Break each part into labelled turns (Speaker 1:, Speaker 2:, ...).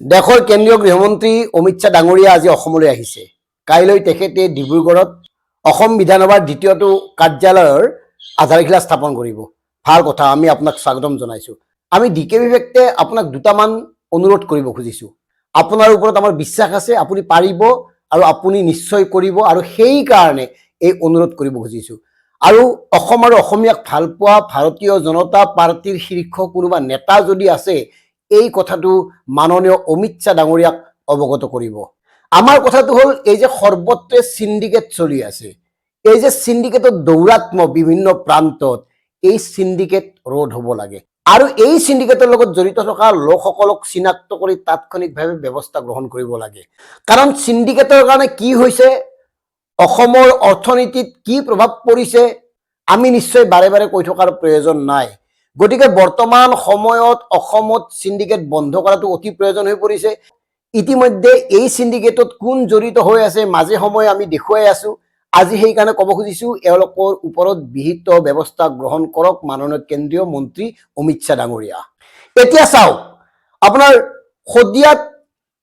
Speaker 1: দেশৰ কেন্দ্ৰীয় গৃহমন্ত্ৰী অমিত শ্বাহ ডাঙৰীয়া আজি অসমলৈ আহিছে। কাইলৈ তেখেতে ডিব্ৰুগড়ত অসম বিধানসভাৰ দ্বিতীয়টো কাৰ্যালয়ৰ আধাৰশিলা স্থাপন কৰিব। ভাল কথা, আমি আপোনাক স্বাগতম জনাইছোঁ। আমি ডিকেবি ফেক্টে আপোনাক দুটামান অনুৰোধ কৰিব খুজিছোঁ। আপোনাৰ ওপৰত আমাৰ বিশ্বাস আছে, আপুনি পাৰিব আৰু আপুনি নিশ্চয় কৰিব, আৰু সেইকাৰণে এই অনুৰোধ কৰিব খুজিছোঁ। আৰু অসম আৰু অসমীয়াক ভাল পোৱা ভাৰতীয় জনতা পাৰ্টিৰ শীৰ্ষ কোনোবা নেতা যদি আছে, এই কথাটো মাননীয় অমিত শ্বাহ ডাঙৰীয়াক অৱগত কৰিব। আমাৰ কথাটো হ'ল, এই যে সৰ্বত্ৰে চিণ্ডিকেট চলি আছে, এই যে চিণ্ডিকেটৰ দৌৰাত্ম্য বিভিন্ন প্ৰান্তত, এই চিণ্ডিকেট ৰোধ হ'ব লাগে। আৰু এই চিণ্ডিকেটৰ লগত জড়িত থকা লোকসকলক চিনাক্ত কৰি তাৎক্ষণিকভাৱে ব্যৱস্থা গ্ৰহণ কৰিব লাগে। কাৰণ চিণ্ডিকেটৰ কাৰণে কি হৈছে, অসমৰ অৰ্থনীতিত কি প্ৰভাৱ পৰিছে, আমি নিশ্চয় বাৰে বাৰে কৈ থকাৰ প্ৰয়োজন নাই। গতিকে বৰ্তমান সময়ত অসমত চিণ্ডিকেট বন্ধ কৰাটো অতি প্ৰয়োজন হৈ পৰিছে। ইতিমধ্যে এই চিণ্ডিকেটত কোন জড়িত হৈ আছে মাজে সময়ে আমি দেখুৱাই আছোঁ। আজি সেইকাৰণে ক'ব খুজিছোঁ, এওঁলোকৰ ওপৰত বিহিত ব্যৱস্থা গ্ৰহণ কৰক মাননীয় কেন্দ্ৰীয় মন্ত্ৰী অমিত শ্বাহ ডাঙৰীয়া। এতিয়া চাওক, আপোনাৰ শদিয়াত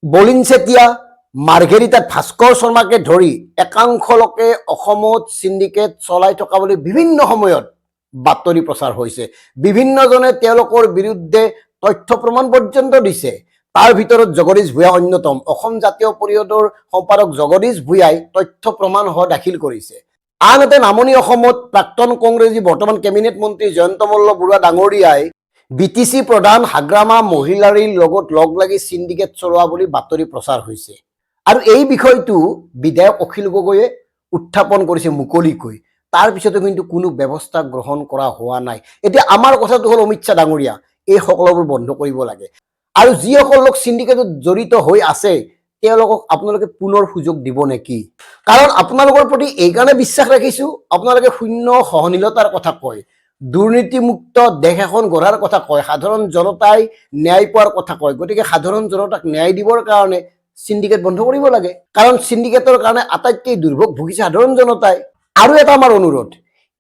Speaker 1: বলিন চেতিয়া, মাৰ্ঘেৰিটাত ভাস্কৰ শৰ্মাকে ধৰি একাংশ লোকে অসমত চিণ্ডিকেট চলাই থকা বুলি বিভিন্ন সময়ত বাতৰি প্ৰচাৰ হৈছে। বিভিন্নজনে তেওঁলোকৰ বিৰুদ্ধে তথ্য প্ৰমাণ পৰ্যন্ত দিছে। তাৰ ভিতৰত জগদীশ ভূঞা অন্যতম। অসম জাতীয় পৰিষদৰ সম্পাদক জগদীশ ভূঞাই তথ্য প্ৰমাণ সহ দাখিল কৰিছে। আনহাতে নামনি অসমত প্ৰাক্তন কংগ্ৰেছী বৰ্তমান কেবিনেট মন্ত্ৰী জয়ন্ত মল্ল বৰুৱা ডাঙৰীয়াই BTC প্ৰধান হাগ্ৰামা মহিলাৰীৰ লগত লগ লাগি চিণ্ডিকেট চলোৱা বুলি বাতৰি প্ৰচাৰ হৈছে। আৰু এই বিষয়টো বিধায়ক অখিল গগৈয়ে উত্থাপন কৰিছে মুকলিকৈ। তাৰ পিছতো কিন্তু কোনো ব্যৱস্থা গ্ৰহণ কৰা হোৱা নাই। এতিয়া আমাৰ কথাটো হ'ল, অমিত শ্বাহ ডাঙৰীয়া, এই সকলোবোৰ বন্ধ কৰিব লাগে। আৰু যিসকল লোক চিণ্ডিকেটত জড়িত হৈ আছে, তেওঁলোকক আপোনালোকে পুনৰ সুযোগ দিব নেকি? কাৰণ আপোনালোকৰ প্ৰতি এইকাৰণে বিশ্বাস ৰাখিছোঁ, আপোনালোকে শূন্য সহনশীলতাৰ কথা কয়, দুৰ্নীতিমুক্ত দেশ এখন গঢ়াৰ কথা কয়, সাধাৰণ জনতাই ন্যায় পোৱাৰ কথা কয়। গতিকে সাধাৰণ জনতাক ন্যায় দিবৰ কাৰণে চিণ্ডিকেট বন্ধ কৰিব লাগে। কাৰণ চিণ্ডিকেটৰ কাৰণে আটাইতকৈ দুৰ্ভোগ ভুগিছে সাধাৰণ জনতাই। আৰু এটা আমাৰ অনুৰোধ,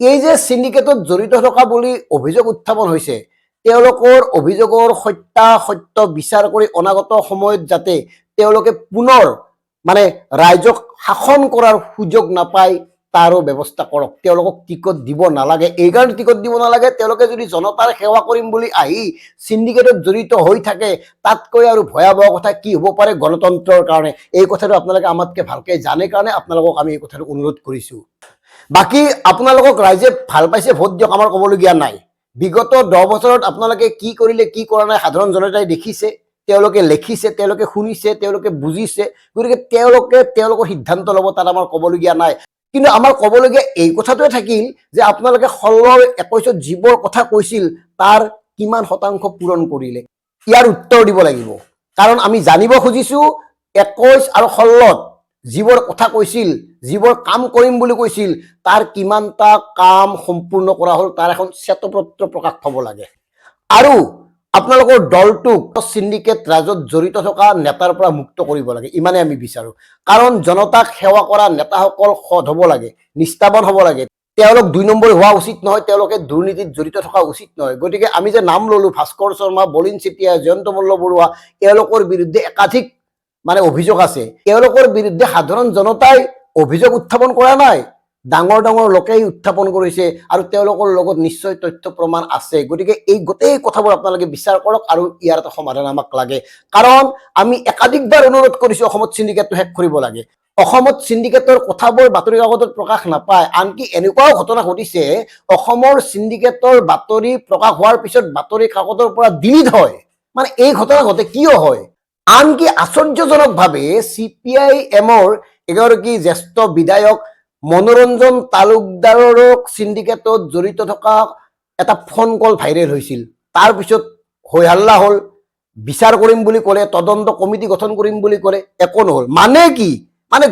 Speaker 1: এই যে চিণ্ডিকেটত জড়িত থকা বুলি অভিযোগ উত্থাপন হৈছে, তেওঁলোকৰ অভিযোগৰ সত্যাসত্য বিচাৰ কৰি অনাগত সময়ত যাতে তেওঁলোকে পুনৰ ৰাইজক শাসন কৰাৰ সুযোগ নাপায়, তাৰো ব্যৱস্থা কৰক। তেওঁলোকক টিকট দিব নালাগে। এইকাৰণে টিকট দিব নালাগে, তেওঁলোকে যদি জনতাৰ সেৱা কৰিম বুলি আহি চিণ্ডিকেটত জড়িত হৈ থাকে, তাতকৈ আৰু ভয়াৱহ কথা কি হ'ব পাৰে গণতন্ত্ৰৰ কাৰণে। এই কথাটো আপোনালোকে আমাতকৈ ভালকৈ জানে কাৰণে আপোনালোকক আমি এই কথাটো অনুৰোধ কৰিছোঁ। বাকী আপোনালোকক ৰাইজে ভাল পাইছে, ভোট দিয়ক, আমাৰ ক'বলগীয়া নাই। বিগত 10 বছৰত আপোনালোকে কি কৰিলে কি কৰা নাই সাধাৰণ জনতাই দেখিছে, তেওঁলোকে লিখিছে, তেওঁলোকে শুনিছে, তেওঁলোকে বুজিছে। গতিকে তেওঁলোকৰ সিদ্ধান্ত ল'ব, তাত আমাৰ ক'বলগীয়া নাই। কিন্তু আমাৰ ক'বলগীয়া এই কথাটোৱে থাকিল যে আপোনালোকে 16-21 যিবোৰ কথা কৈছিল, তাৰ কিমান শতাংশ পূৰণ কৰিলে, ইয়াৰ উত্তৰ দিব লাগিব। কাৰণ আমি জানিব খুজিছোঁ, 21 আৰু 16ত যিবোৰ কথা কৈছিল, যিবোৰ কাম কৰিম বুলি কৈছিল, তাৰ কিমানটা কাম সম্পূৰ্ণ কৰা হ'ল, তাৰ এখন শ্বেতপত্ৰ প্ৰকাশ পাব লাগে। আৰু আপোনালোকৰ দলটোক চিণ্ডিকেট ৰাজত জড়িত থকা নেতাৰ পৰা মুক্ত কৰিব লাগে, ইমানে আমি বিচাৰোঁ। কাৰণ জনতাক সেৱা কৰা নেতাসকল সৎ হ'ব লাগে, নিষ্ঠাৱান হ'ব লাগে। তেওঁলোক 2 নম্বৰী হোৱা উচিত নহয়, তেওঁলোকে দুৰ্নীতিত জড়িত থকা উচিত নহয়। গতিকে আমি যে নাম ল'লোঁ, ভাস্কৰ শৰ্মা, বলিন চেতিয়া, জয়ন্ত মল্ল বৰুৱা, এওঁলোকৰ বিৰুদ্ধে একাধিক অভিযোগ আছে। তেওঁলোকৰ বিৰুদ্ধে সাধাৰণ জনতাই অভিযোগ উত্থাপন কৰা নাই, ডাঙৰ ডাঙৰ লোকেই উত্থাপন কৰিছে, আৰু তেওঁলোকৰ লগত নিশ্চয় তথ্য প্ৰমাণ আছে। গতিকে এই গোটেই কথাবোৰ আপোনালোকে বিচাৰ কৰক, আৰু ইয়াৰ এটা সমাধান আমাক লাগে। কাৰণ আমি একাধিকবাৰ অনুৰোধ কৰিছোঁ, অসমত চিণ্ডিকেটটো শেষ কৰিব লাগে। অসমত চিণ্ডিকেটৰ কথাবোৰ বাতৰি কাকতত প্ৰকাশ নাপায়। আনকি এনেকুৱাও ঘটনা ঘটিছে, অসমৰ চিণ্ডিকেটৰ বাতৰি প্ৰকাশ হোৱাৰ পিছত বাতৰি কাকতৰ পৰা ডিলিট হয়। এই ঘটনা ঘটে কিয় হয়? আনকি আশ্চৰ্যজনকভাৱে CPIMৰ এগৰাকী জ্যেষ্ঠ বিধায়ক মনোৰঞ্জন তালুকদাৰৰো চিণ্ডিকেটত জড়িত থকা এটা ফোন কল ভাইৰেল হৈছিল। তাৰপিছত হৈ হাল্লা হ'ল, বিচাৰ কৰিম বুলি ক'লে, তদন্ত কমিটি গঠন কৰিম বুলি ক'লে, একো নহ'ল। কি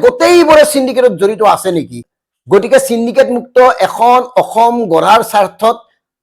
Speaker 1: গোটেইবোৰে চিণ্ডিকেটত জড়িত আছে নেকি? গতিকে চিণ্ডিকেট মুক্ত এখন অসম গঢ়াৰ স্বাৰ্থত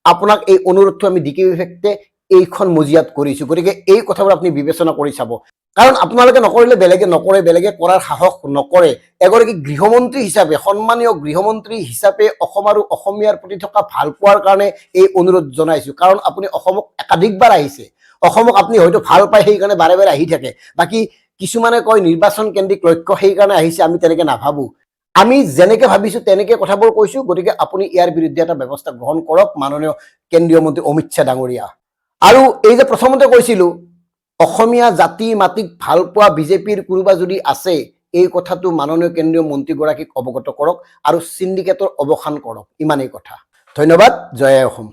Speaker 1: আপোনাক এই অনুৰোধটো আমি ডিকেবি ফেক্টে এইখন মজিয়াত কৰিছোঁ। গতিকে এই কথাবোৰ আপুনি বিবেচনা কৰি চাব। কাৰণ আপোনালোকে নকৰিলে বেলেগে নকৰে, বেলেগে কৰাৰ সাহস নকৰে। এগৰাকী গৃহমন্ত্ৰী হিচাপে, সন্মানীয় গৃহমন্ত্ৰী হিচাপে অসম আৰু অসমীয়াৰ প্ৰতি থকা ভাল পোৱাৰ কাৰণে এই অনুৰোধ জনাইছোঁ। কাৰণ আপুনি অসমক একাধিকবাৰ আহিছে, অসমক আপুনি হয়তো ভাল পায় সেইকাৰণে বাৰে বাৰে আহি থাকে। বাকী কিছুমানে কয় নিৰ্বাচন কেন্দ্ৰিক লক্ষ্য সেইকাৰণে আহিছে, আমি তেনেকে নাভাবোঁ। আমি যেনেকে ভাবিছোঁ তেনেকে কথাবোৰ কৈছোঁ। গতিকে আপুনি ইয়াৰ বিৰুদ্ধে এটা ব্যৱস্থা গ্ৰহণ কৰক মাননীয় কেন্দ্ৰীয় মন্ত্ৰী অমিত শ্বাহ ডাঙৰীয়া। আৰু এই যে প্ৰথমতে কৈছিলোঁ অসমীয়া জাতি মাটিক ভাল পোৱা বিজেপিৰ কোনোবা যদি আছে, এই কথাটো মাননীয় কেন্দ্ৰীয় মন্ত্ৰীগৰাকীক অৱগত কৰক আৰু চিণ্ডিকেটৰ অৱসান কৰক। ইমানেই কথা। ধন্যবাদ। জয় অসম।